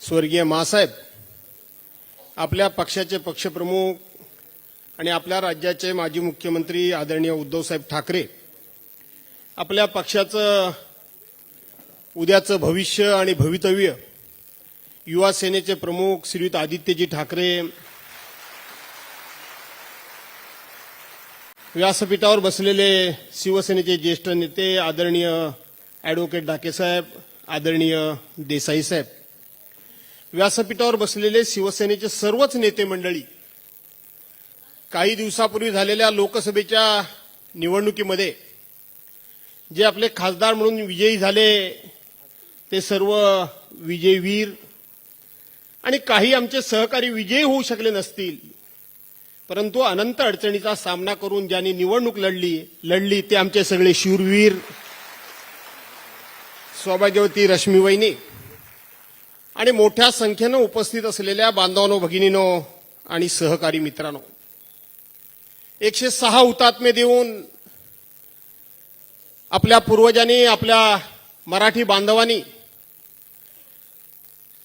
स्वर्गीय मासाहेब, आपल्या पक्षाचे पक्षप्रमुख आणि आपल्या राज्याचे माजी मुख्यमंत्री आदरणीय उद्धवसाहेब ठाकरे, आपल्या पक्षाचं उद्याचं भविष्य आणि भवितव्य युवा सेनेचे प्रमुख श्रीयुत आदित्यजी ठाकरे, व्यासपीठावर बसलेले शिवसेनेचे ज्येष्ठ नेते आदरणीय ॲडव्होकेट डाकेसाहेब, आदरणीय देसाई साहेब, व्यासपीठावर बसलेले शिवसेनेचे सर्वच नेते मंडळी, काही दिवसापूर्वी झालेल्या लोकसभेच्या निवडणुकीमध्ये जे आपले खासदार म्हणून विजयी झाले ते सर्व विजयवीर आणि काही आमचे सहकारी विजयी होऊ शकले नसतील, परंतु अनंत अडचणीचा सामना करून ज्यांनी निवडणूक लढली ते आमचे सगळे शूरवीर, सौभाग्यवती रश्मीवहिनी आणि मोठ्या संख्येनं उपस्थित असलेल्या बांधवांनो, भगिनींनो आणि सहकारी मित्रांनो, 106 हुतात्मे देऊन आपल्या पूर्वजांनी, आपल्या मराठी बांधवांनी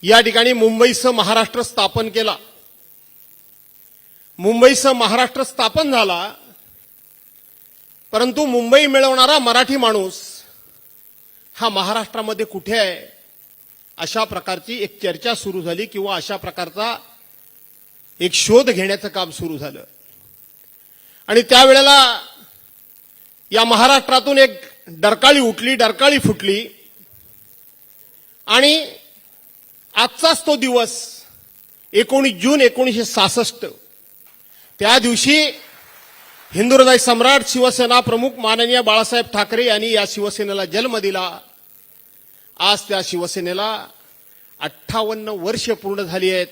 या ठिकाणी मुंबईसह महाराष्ट्र स्थापन केला. मुंबईसह महाराष्ट्र स्थापन झाला, परंतु मुंबई मिळवणारा मराठी माणूस हा महाराष्ट्रामध्ये कुठे आहे, अशा प्रकारची एक चर्चा सुरू झाली किंवा अशा प्रकारचा एक शोध घेण्याचं काम सुरू झालं. आणि त्यावेळेला या महाराष्ट्रातून एक डरकाळी उठली, डरकाळी फुटली आणि आजचाच तो दिवस 19 जून 1966, त्या दिवशी हिंदू हृदय सम्राट शिवसेना प्रमुख माननीय बाळासाहेब ठाकरे यांनी या शिवसेनेला जन्म दिला. आज त्या शिवसेनेला 58 वर्ष पूर्ण झाली आहेत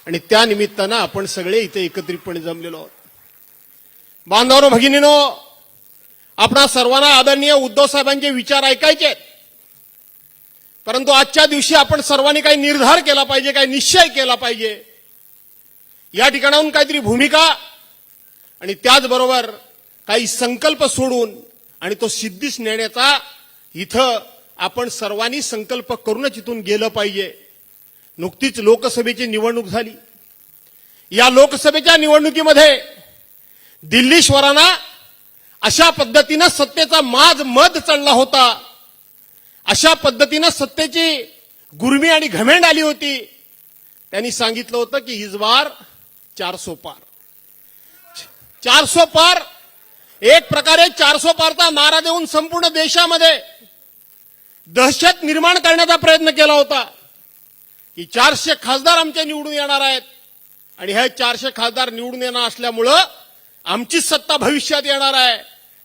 आणि त्या निमित्तानं आपण सगळे इथे एकत्रितपणे जमलेलो आहोत. बांधवांनो, भगिनींनो, आपणा सर्वांना आदरणीय उद्धव साहेबांचे विचार ऐकायचे आहेत, परंतु आजच्या दिवशी आपण सर्वांनी काही निर्धार केला पाहिजे, काही निश्चय केला पाहिजे. या ठिकाणाहून काहीतरी भूमिका आणि त्याचबरोबर काही संकल्प सोडून आणि तो सिद्धीस नेण्याचा इथं आपण सर्वांनी संकल्प करूनच इथून गेलं पाहिजे. नुकतीच लोकसभेची निवडणूक झाली. या लोकसभेच्या निवडणुकीमध्ये दिल्लीश्वरांना अशा पद्धतीनं सत्तेचा मद चढला होता, अशा पद्धतीनं सत्तेची गुर्मी आणि घमेंड आली होती. त्यांनी सांगितलं होतं की इस बार 400 पार, 400 पार, एक प्रकारे 400 पारचा नारा देऊन संपूर्ण देशामध्ये दहशत निर्माण करण्याचा प्रयत्न केला होता की 400 खासदार आमचे निवडून येणार आहेत आणि हे 400 खासदार निवडून येणार असल्यामुळं आमचीच सत्ता भविष्यात येणार आहे.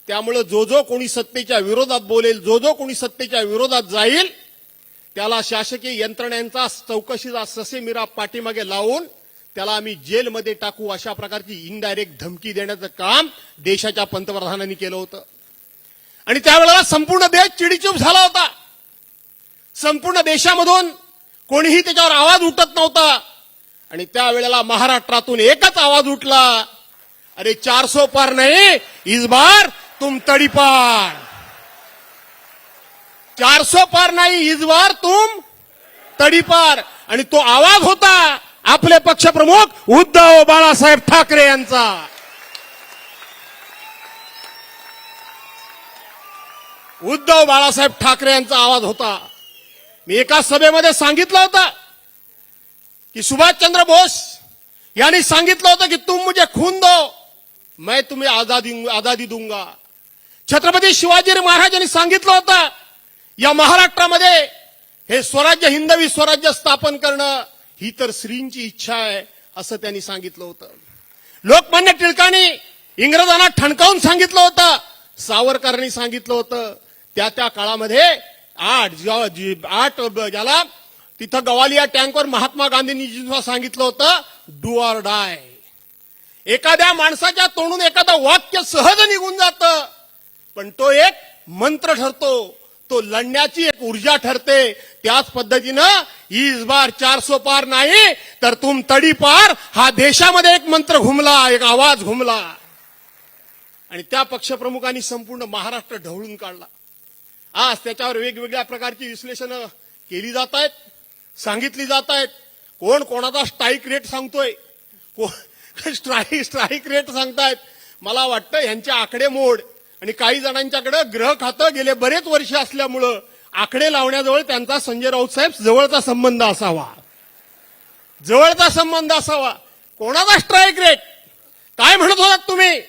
त्यामुळे जो कोणी सत्तेच्या विरोधात बोलेल, जो कोणी सत्तेच्या विरोधात जाईल, त्याला शासकीय यंत्रणेचा चौकशीचा ससेमिरा पाठीमागे लावून त्याला आम्ही जेलमध्ये टाकू, अशा प्रकारची इनडायरेक्ट धमकी देण्याचं काम देशाच्या पंतप्रधानांनी केलं होतं. आणि त्यावेळेला संपूर्ण देश चिडीचूप झाला होता. संपूर्ण देशामधून कोणीही त्याच्यावर आवाज उठत नव्हता. आणि त्यावेळेला महाराष्ट्रातून एकच आवाज उठला, अरे 400 पार नाही, इस बार तुम तडीपार. 400 पार नाही, इस बार तुम तडीपार. आणि तो आवाज होता आपले पक्षप्रमुख उद्धव बाळासाहेब ठाकरे यांचा. उद्धव बाळासाहेब ठाकरे यांचा आवाज होता. मी एका सभेमध्ये सांगितलं होतं की सुभाषचंद्र बोस यांनी सांगितलं होतं की तुम मुझे खून दो, मैं तुम्हें आजादी दूंगा. छत्रपती शिवाजी महाराजांनी सांगितलं होतं या महाराष्ट्रामध्ये हे स्वराज्य, हिंदवी स्वराज्य स्थापन करणं ही तर श्रींची इच्छा आहे, असं त्यांनी सांगितलं होतं. लोकमान्य टिळकांनी इंग्रजांना ठणकावून सांगितलं होतं, सावरकरांनी सांगितलं होतं. त्या काळामध्ये 8 ज्याला तिथं गवालिया टँकवर महात्मा गांधींनी सांगितलं होतं, डू ऑर डाय. एखाद्या माणसाच्या तोंडून एखादं वाक्य सहज निघून जातं, पण तो एक मंत्र ठरतो, तो लढण्याची एक ऊर्जा ठरते. त्याच पद्धतीनं इस बार 400 पार नाही तर तुम तडी पार हा देशामध्ये एक मंत्र घुमला, एक आवाज घुमला आणि त्या पक्षप्रमुखांनी संपूर्ण महाराष्ट्र ढवळून काढला. आज त्याच्यावर वेगवेगळ्या प्रकारची विश्लेषणं केली जात आहेत, सांगितली जात आहेत. कोण कोणाचा स्ट्राईक रेट सांगतोय, स्ट्राईक रेट सांगतायत. मला वाटतं यांचे आकडे मोड आणि काही जणांच्याकडे ग्रह खातं गेले बरेच वर्ष असल्यामुळं आकडे लावण्याजवळ त्यांचा संजय राऊत साहेब जवळचा संबंध असावा, जवळचा संबंध असावा. कोणाचा स्ट्राईक रेट? काय म्हणत होतात तुम्ही?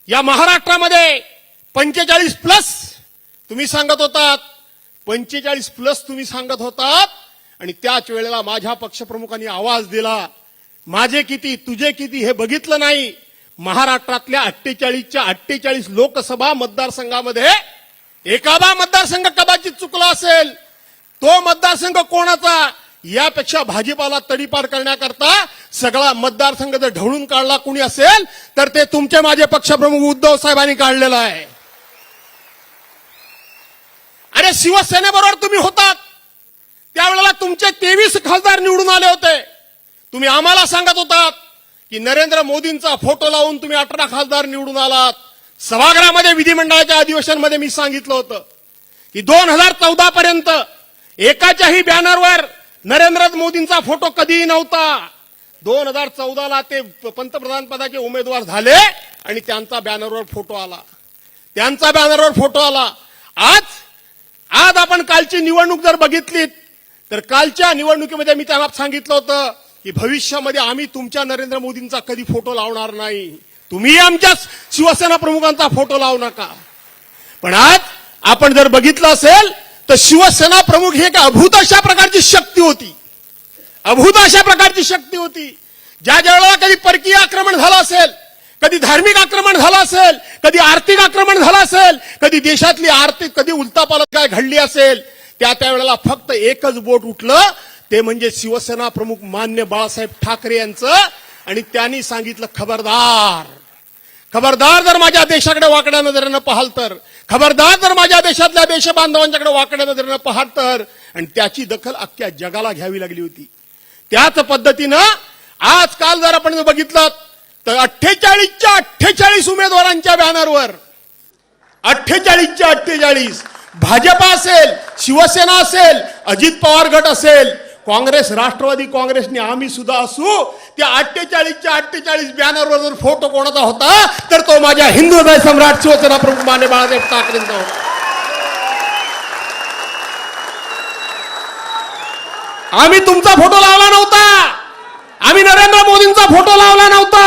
या महाराष्ट्रामध्ये 45+ तुम्ही सांगत होतात, 45+ तुम्ही सांगत होतात. आणि त्याच वेळेला माझ्या पक्षप्रमुखांनी आवाज दिला, माझे किती तुझे किती हे बघितलं नाही. महाराष्ट्रातल्या 48च्या 48 लोकसभा मतदारसंघामध्ये एखादा मतदारसंघ कदाचित चुकला असेल. तो मतदारसंघ कोणाचा? यापेक्षा भाजपाला तडीपार करण्याकरता सगळा मतदारसंघ जर ढवळून काढला कुणी असेल तर ते तुमचे माझे पक्षप्रमुख उद्धव साहेबांनी काढलेला आहे. अरे शिवसेनेबरोबर तुम्ही होतात त्यावेळेला तुमचे 23 खासदार निवडून आले होते. तुम्ही आम्हाला सांगत होतात की नरेंद्र मोदींचा फोटो लावून तुम्ही 18 खासदार निवडून आलात. सभागृहामध्ये विधिमंडळाच्या अधिवेशनामध्ये मी सांगितलं होतं की 2014 पर्यंत एकाच्याही बॅनरवर नरेंद्र मोदींचा फोटो कधीही नव्हता. 2014ला ते पंतप्रधान पदाचे उमेदवार झाले आणि त्यांचा बॅनरवर फोटो आला, त्यांचा बॅनरवर फोटो आला. आज आपण कालची निवडणूक जर बघितलीत तर कालच्या निवडणुकीमध्ये मी त्यांना सांगितलं होतं की भविष्यामध्ये आम्ही तुमच्या नरेंद्र मोदींचा कधी फोटो लावणार नाही, तुम्ही आमच्या शिवसेना प्रमुखांचा फोटो लावू नका. पण आज आपण जर बघितलं असेल तर शिवसेना प्रमुख ही एक अभूत अशा प्रकारची शक्ती होती, अभूत अशा प्रकारची शक्ती होती. ज्या वेळेला कधी परकीय आक्रमण झालं असेल, कधी धार्मिक आक्रमण झालं असेल, कधी आर्थिक आक्रमण झालं असेल, कधी देशातली आर्थिक कधी उलटापालट काय घडली असेल, त्यावेळेला फक्त एकच बोट उठलं, ते म्हणजे शिवसेना प्रमुख मान्य बाळासाहेब ठाकरे यांचं. आणि त्यांनी सांगितलं खबरदार, खबरदार जर माझ्या देशाकडे वाकड्या नजरेनं पाहाल तर, खबरदार जर माझ्या देशातल्या देशबांधवांच्याकडे वाकड्या नजरेनं पाहाल तर. आणि त्याची दखल अख्ख्या जगाला घ्यावी लागली होती. त्याच पद्धतीनं आजकाल जर आपण बघितलं तर 48च्या 48 उमेदवारांच्या बॅनरवर 48च्या 48 भाजपा असेल, शिवसेना असेल, अजित पवार गट असेल, काँग्रेस, राष्ट्रवादी काँग्रेसने आम्ही सुद्धा असू, त्या 48च्या 48 बॅनरवर जर फोटो कोणाचा होता तर तो माझ्या हिंदू हृदय सम्राट शिवसेना प्रमुख मान्य बाळासाहेब ठाकरेंचा होता. आम्ही तुमचा फोटो लावला नव्हता, आम्ही नरेंद्र मोदींचा फोटो लावला नव्हता.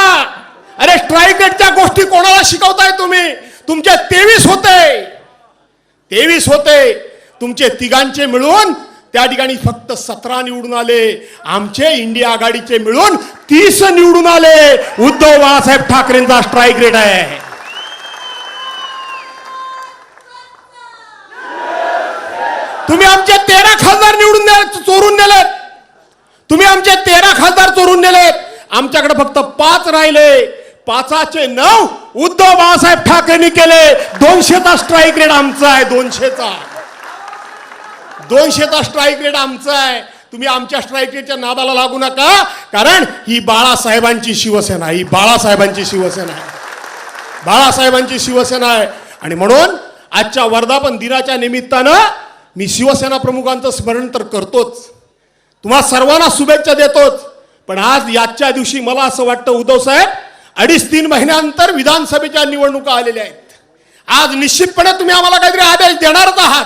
अरे स्ट्राईक रेटच्या गोष्टी कोणाला शिकवताय तुम्ही? तुमचे 23 होते, तुमचे तिघांचे मिळून त्या ठिकाणी फक्त 17 निवडून आले. आमचे इंडिया आघाडीचे मिळून 30 निवडून आले. उद्धव बाळासाहेब ठाकरेंचा स्ट्राईक रेट आहे. तुम्ही आमचे 13 खासदार चोरून नेलेत, तुम्ही आमचे 13 खासदार चोरून नेलेत. आमच्याकडे फक्त 5 राहिले, 5चे 9 उद्धव बाळासाहेब ठाकरेंनी केले. 200चा स्ट्राईक रेट आमचा आहे, 200चा स्ट्राईक रेट आमचा आहे. तुम्ही आमच्या स्ट्राईक रेटच्या नादाला लागू नका, कारण ही बाळासाहेबांची शिवसेना, ही बाळासाहेबांची शिवसेना आहे, बाळासाहेबांची शिवसेना आहे. आणि म्हणून आजच्या वर्धापन दिनाच्या निमित्तानं मी शिवसेना प्रमुखांचं स्मरण तर करतोच, तुम्हा सर्वांना शुभेच्छा देतोच. पण आज याच्या दिवशी मला असं वाटतं उद्धव साहेब 2.5-3 महिन्यानंतर विधानसभेच्या निवडणुका आलेल्या आहेत. आज निश्चितपणे तुम्ही आम्हाला काहीतरी आदेश देणारच आहात,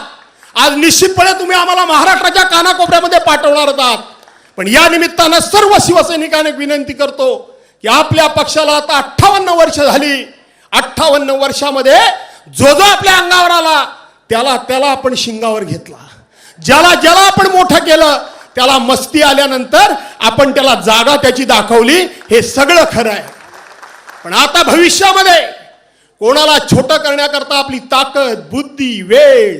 आज निश्चितपणे तुम्ही आम्हाला महाराष्ट्राच्या कानाकोपऱ्यामध्ये पाठवणारच आहात. पण या निमित्तानं सर्व शिवसैनिकांना विनंती करतो की आपल्या पक्षाला आता 58 वर्ष झाली. 58 वर्षामध्ये जो आपल्या अंगावर आला त्याला आपण शिंगावर घेतला, ज्याला आपण मोठं केलं त्याला मस्ती आल्यानंतर आपण त्याला जागा त्याची दाखवली. हे सगळं खरं आहे. पण आता भविष्यामध्ये कोणाला छोटं करण्याकरता आपली ताकद, बुद्धी, वेळ,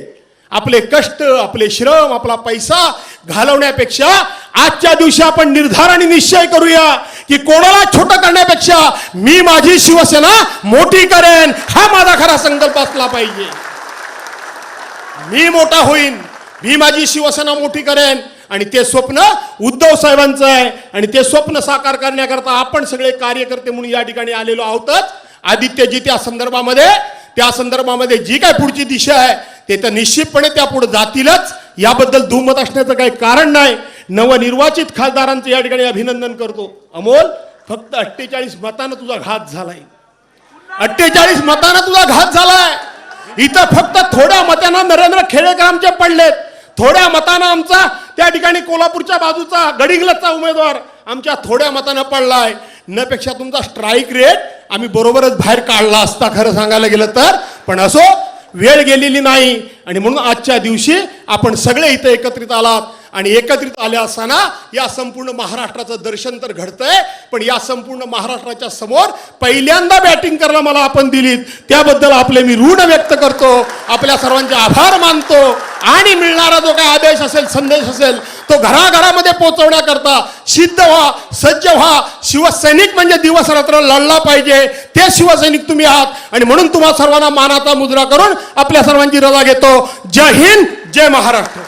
आपले कष्ट, आपले श्रम, आपला पैसा घालवण्यापेक्षा आजच्या दिवशी आपण निर्धार आणि निश्चय करूया की कोणाला छोटं करण्यापेक्षा मी माझी शिवसेना मोठी करेन, हा माझा खरा संकल्प असला पाहिजे. मी मोठा होईन, मी माझी शिवसेना मोठी करेन. आणि ते स्वप्न उद्धव साहेबांचं आहे आणि ते स्वप्न साकार करण्याकरता आपण सगळे कार्यकर्ते म्हणून या ठिकाणी आलेलो आहोतच. आदित्यजी त्या संदर्भामध्ये जी काय पुढची दिशा आहे ते तर निश्चितपणे त्या पुढे जातीलच याबद्दल दुमत असण्याचं काही कारण नाही. नवनिर्वाचित खासदारांचं या ठिकाणी अभिनंदन करतो. अमोल, फक्त 48 मतानं तुझा घात झालाय. 48 मतानं तुझा घात झालाय. इथं फक्त थोड्या मतानं नरेंद्र खेडेकर आमचे पडलेत. थोड्या मतानं आमचा त्या ठिकाणी कोल्हापूरच्या बाजूचा गडिंग्लजचा उमेदवार आमच्या थोड्या मतानं पडलाय. न पेक्षा तुमचा स्ट्राईक रेट आम्ही बरोबरच बाहेर काढला असता खरं सांगायला गेलं तर. पण असो, वेळ गेलेली नाही आणि म्हणून आजच्या दिवशी आपण सगळे इथे एकत्रित आलात. आणि एकत्रित आले असताना या संपूर्ण महाराष्ट्राचं दर्शन तर घडतंय. पण या संपूर्ण महाराष्ट्राच्या समोर पहिल्यांदा बॅटिंग करायला मला आपण दिलीत, त्याबद्दल आपले मी ऋण व्यक्त करतो. आपल्या सर्वांचे आभार मानतो. आणि मिळणारा जो काही आदेश असेल, संदेश असेल, तो घराघरामध्ये पोहोचवण्याकरता सिद्ध व्हा, सज्ज व्हा. शिवसैनिक म्हणजे दिवस रात्र लढला पाहिजे, ते शिवसैनिक तुम्ही आहात. आणि म्हणून तुम्हा सर्वांना मानाचा मुद्रा करून आपल्या सर्वांची रजा घेतो. जय हिंद, जय महाराष्ट्र.